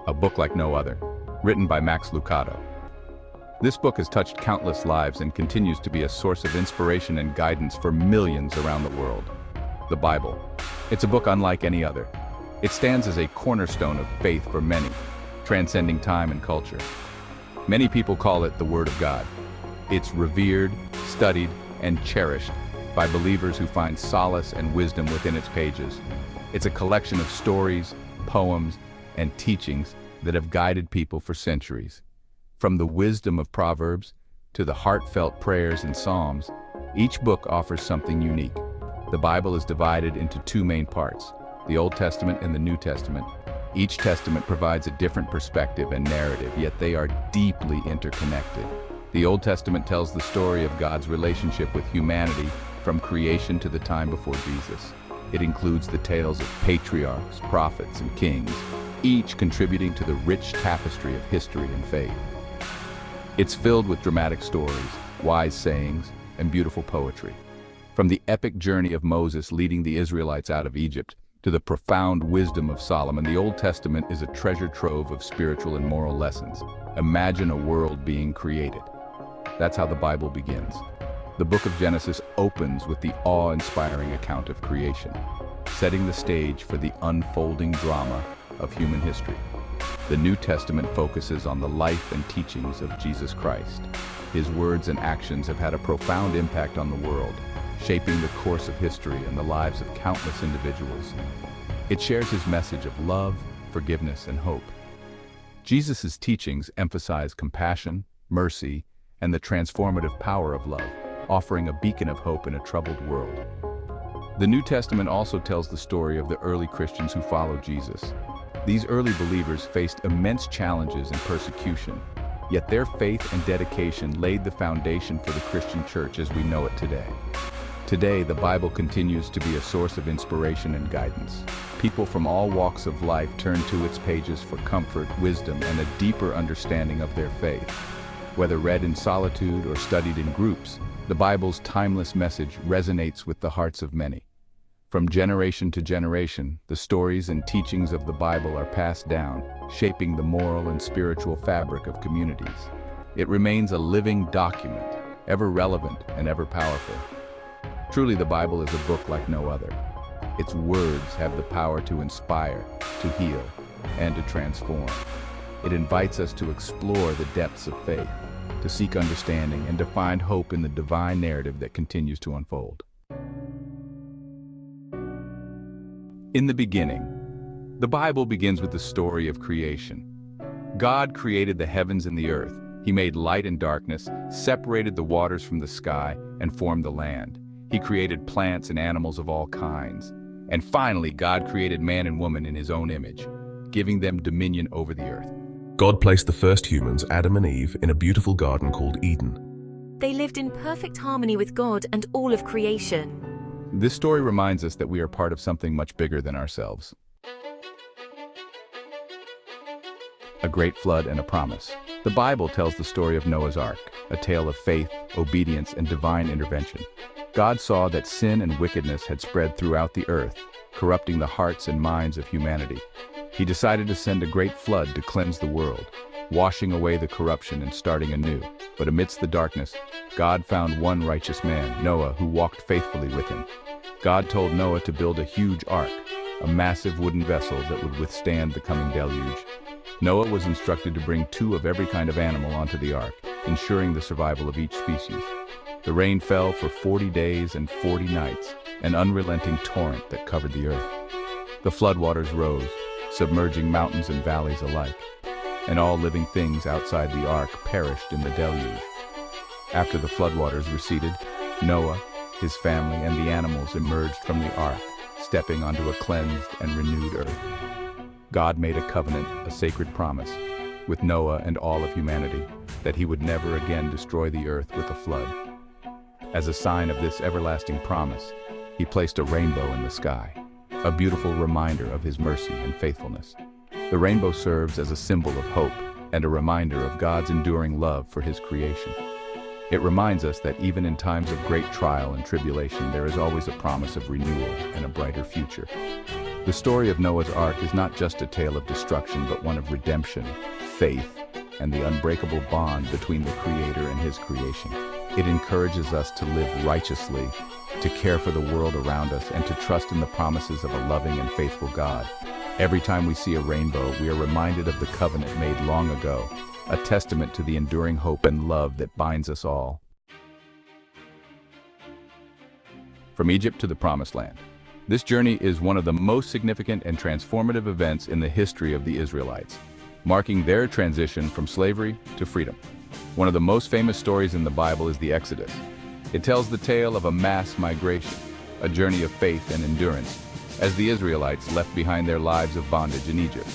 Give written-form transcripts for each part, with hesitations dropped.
a book like no other, written by Max Lucado. This book has touched countless lives and continues to be a source of inspiration and guidance for millions around the world. The Bible. It's a book unlike any other. It stands as a cornerstone of faith for many, transcending time and culture. Many people call it the Word of God. It's revered, studied, and cherished by believers who find solace and wisdom within its pages. It's a collection of stories, poems, and teachings that have guided people for centuries. From the wisdom of Proverbs to the heartfelt prayers and Psalms, each book offers something unique. The Bible is divided into two main parts, the Old Testament and the New Testament. Each testament provides a different perspective and narrative, yet they are deeply interconnected. The Old Testament tells the story of God's relationship with humanity from creation to the time before Jesus. It includes the tales of patriarchs, prophets, and kings, each contributing to the rich tapestry of history and faith. It's filled with dramatic stories, wise sayings, and beautiful poetry. From the epic journey of Moses leading the Israelites out of Egypt to the profound wisdom of Solomon, the Old Testament is a treasure trove of spiritual and moral lessons. Imagine a world being created. That's how the Bible begins. The book of Genesis opens with the awe-inspiring account of creation, setting the stage for the unfolding drama of human history. The New Testament focuses on the life and teachings of Jesus Christ. His words and actions have had a profound impact on the world, shaping the course of history and the lives of countless individuals. It shares his message of love, forgiveness, and hope. Jesus' teachings emphasize compassion, mercy, and the transformative power of love, offering a beacon of hope in a troubled world. The New Testament also tells the story of the early Christians who followed Jesus. These early believers faced immense challenges and persecution, yet their faith and dedication laid the foundation for the Christian church as we know it today. Today, the Bible continues to be a source of inspiration and guidance. People from all walks of life turn to its pages for comfort, wisdom, and a deeper understanding of their faith. Whether read in solitude or studied in groups, the Bible's timeless message resonates with the hearts of many. From generation to generation, the stories and teachings of the Bible are passed down, shaping the moral and spiritual fabric of communities. It remains a living document, ever relevant and ever powerful. Truly, the Bible is a book like no other. Its words have the power to inspire, to heal, and to transform. It invites us to explore the depths of faith, to seek understanding, and to find hope in the divine narrative that continues to unfold. In the beginning, the Bible begins with the story of creation. God created the heavens and the earth. He made light and darkness, separated the waters from the sky, and formed the land. He created plants and animals of all kinds. And finally, God created man and woman in his own image, giving them dominion over the earth. God placed the first humans, Adam and Eve, in a beautiful garden called Eden. They lived in perfect harmony with God and all of creation. This story reminds us that we are part of something much bigger than ourselves. A great flood and a promise. The Bible tells the story of Noah's Ark, a tale of faith, obedience, and divine intervention. God saw that sin and wickedness had spread throughout the earth, corrupting the hearts and minds of humanity. He decided to send a great flood to cleanse the world, washing away the corruption and starting anew. But amidst the darkness, God found one righteous man, Noah, who walked faithfully with him. God told Noah to build a huge ark, a massive wooden vessel that would withstand the coming deluge. Noah was instructed to bring 2 of every kind of animal onto the ark, ensuring the survival of each species. The rain fell for 40 days and 40 nights, an unrelenting torrent that covered the earth. The floodwaters rose, submerging mountains and valleys alike, and all living things outside the ark perished in the deluge. After the floodwaters receded, Noah, his family, and the animals emerged from the ark, stepping onto a cleansed and renewed earth. God made a covenant, a sacred promise, with Noah and all of humanity, that he would never again destroy the earth with a flood. As a sign of this everlasting promise, he placed a rainbow in the sky, a beautiful reminder of his mercy and faithfulness. The rainbow serves as a symbol of hope and a reminder of God's enduring love for his creation. It reminds us that even in times of great trial and tribulation, there is always a promise of renewal and a brighter future. The story of Noah's Ark is not just a tale of destruction, but one of redemption, faith, and the unbreakable bond between the Creator and His creation. It encourages us to live righteously, to care for the world around us, and to trust in the promises of a loving and faithful God. Every time we see a rainbow, we are reminded of the covenant made long ago, a testament to the enduring hope and love that binds us all. From Egypt to the Promised Land. This journey is one of the most significant and transformative events in the history of the Israelites, marking their transition from slavery to freedom. One of the most famous stories in the Bible is the Exodus. It tells the tale of a mass migration, a journey of faith and endurance, as the Israelites left behind their lives of bondage in Egypt.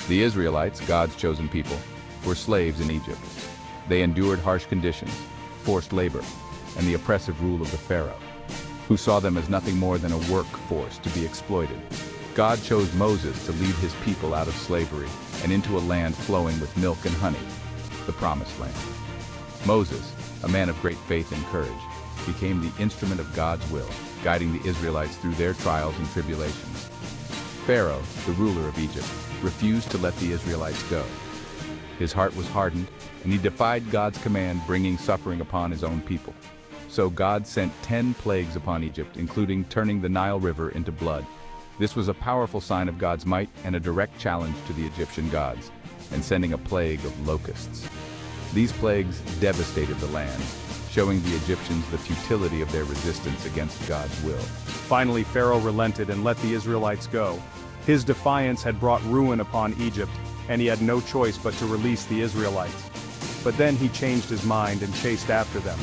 The Israelites, God's chosen people, were slaves in Egypt. They endured harsh conditions, forced labor, and the oppressive rule of the Pharaoh, who saw them as nothing more than a workforce to be exploited. God chose Moses to lead his people out of slavery and into a land flowing with milk and honey, the Promised Land. Moses, a man of great faith and courage, became the instrument of God's will, guiding the Israelites through their trials and tribulations. Pharaoh, the ruler of Egypt, refused to let the Israelites go. His heart was hardened, and he defied God's command, bringing suffering upon his own people. So God sent 10 plagues upon Egypt, including turning the Nile River into blood. This was a powerful sign of God's might and a direct challenge to the Egyptian gods, and sending a plague of locusts. These plagues devastated the land, showing the Egyptians the futility of their resistance against God's will. Finally, Pharaoh relented and let the Israelites go. His defiance had brought ruin upon Egypt, and he had no choice but to release the Israelites. But then he changed his mind and chased after them.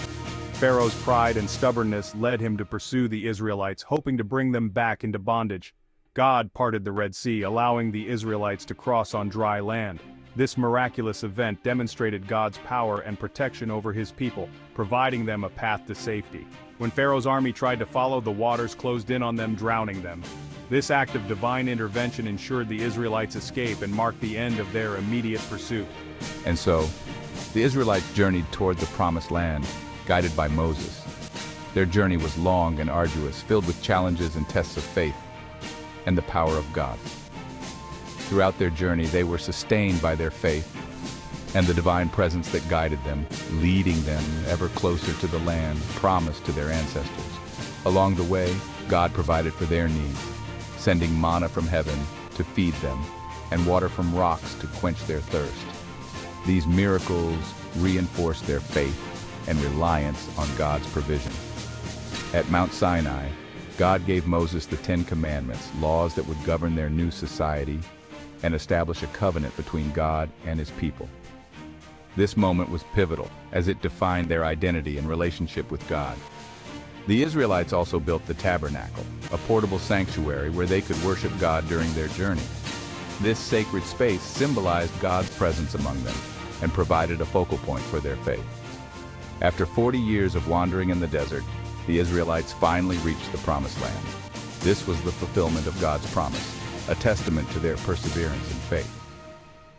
Pharaoh's pride and stubbornness led him to pursue the Israelites, hoping to bring them back into bondage. God parted the Red Sea, allowing the Israelites to cross on dry land. This miraculous event demonstrated God's power and protection over his people, providing them a path to safety. When Pharaoh's army tried to follow, the waters closed in on them, drowning them. This act of divine intervention ensured the Israelites' escape and marked the end of their immediate pursuit. And so, the Israelites journeyed toward the Promised Land, guided by Moses. Their journey was long and arduous, filled with challenges and tests of faith and the power of God. Throughout their journey, they were sustained by their faith and the divine presence that guided them, leading them ever closer to the land promised to their ancestors. Along the way, God provided for their needs, sending manna from heaven to feed them and water from rocks to quench their thirst. These miracles reinforced their faith and reliance on God's provision. At Mount Sinai, God gave Moses the 10 Commandments, laws that would govern their new society and establish a covenant between God and his people. This moment was pivotal, as it defined their identity and relationship with God. The Israelites also built the tabernacle, a portable sanctuary where they could worship God during their journey. This sacred space symbolized God's presence among them and provided a focal point for their faith. After 40 years of wandering in the desert, the Israelites finally reached the Promised Land. This was the fulfillment of God's promise, a testament to their perseverance and faith.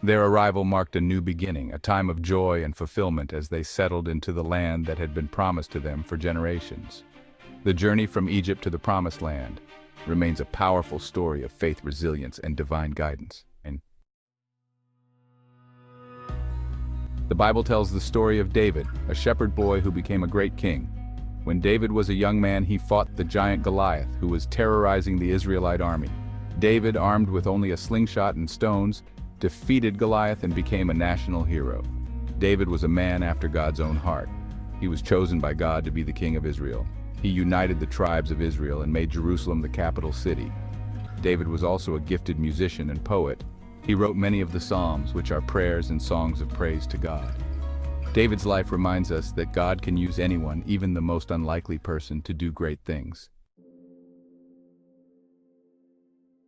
Their arrival marked a new beginning, a time of joy and fulfillment as they settled into the land that had been promised to them for generations. The journey from Egypt to the Promised Land remains a powerful story of faith, resilience, and divine guidance. The Bible tells the story of David, a shepherd boy who became a great king. When David was a young man, he fought the giant Goliath, who was terrorizing the Israelite army. David, armed with only a slingshot and stones, defeated Goliath and became a national hero. David was a man after God's own heart. He was chosen by God to be the king of Israel. He united the tribes of Israel and made Jerusalem the capital city. David was also a gifted musician and poet. He wrote many of the Psalms, which are prayers and songs of praise to God. David's life reminds us that God can use anyone, even the most unlikely person, to do great things.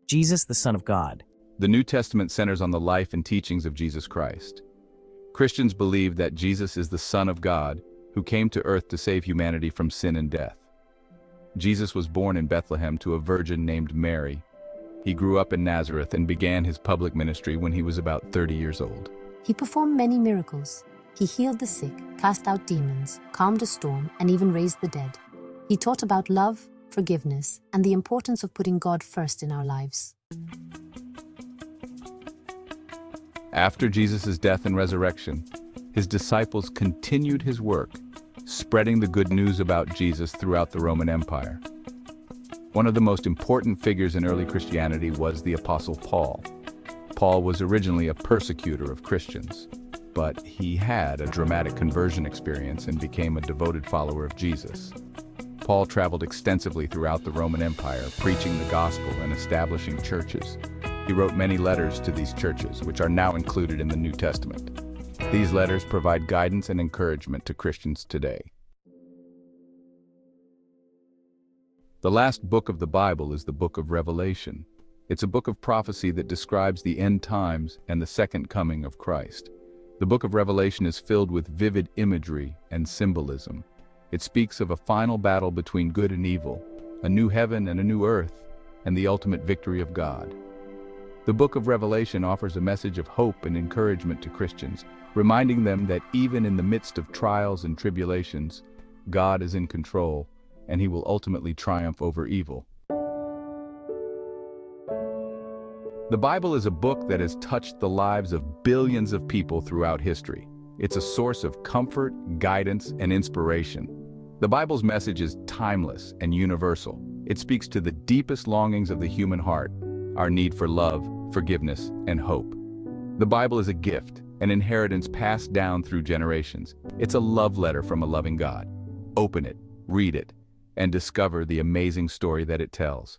Jesus, the Son of God. The New Testament centers on the life and teachings of Jesus Christ. Christians believe that Jesus is the Son of God, who came to earth to save humanity from sin and death. Jesus was born in Bethlehem to a virgin named Mary. He grew up in Nazareth and began his public ministry when he was about 30 years old. He performed many miracles. He healed the sick, cast out demons, calmed a storm, and even raised the dead. He taught about love, forgiveness, and the importance of putting God first in our lives. After Jesus' death and resurrection, his disciples continued his work, spreading the good news about Jesus throughout the Roman Empire. One of the most important figures in early Christianity was the Apostle Paul. Paul was originally a persecutor of Christians, but he had a dramatic conversion experience and became a devoted follower of Jesus. Paul traveled extensively throughout the Roman Empire, preaching the gospel and establishing churches. He wrote many letters to these churches, which are now included in the New Testament. These letters provide guidance and encouragement to Christians today. The last book of the Bible is the book of Revelation. It's a book of prophecy that describes the end times and the second coming of Christ. The book of Revelation is filled with vivid imagery and symbolism. It speaks of a final battle between good and evil, a new heaven and a new earth, and the ultimate victory of God. The book of Revelation offers a message of hope and encouragement to Christians, reminding them that even in the midst of trials and tribulations, God is in control, and he will ultimately triumph over evil. The Bible is a book that has touched the lives of billions of people throughout history. It's a source of comfort, guidance, and inspiration. The Bible's message is timeless and universal. It speaks to the deepest longings of the human heart, our need for love, forgiveness, and hope. The Bible is a gift, an inheritance passed down through generations. It's a love letter from a loving God. Open it, read it, and discover the amazing story that it tells.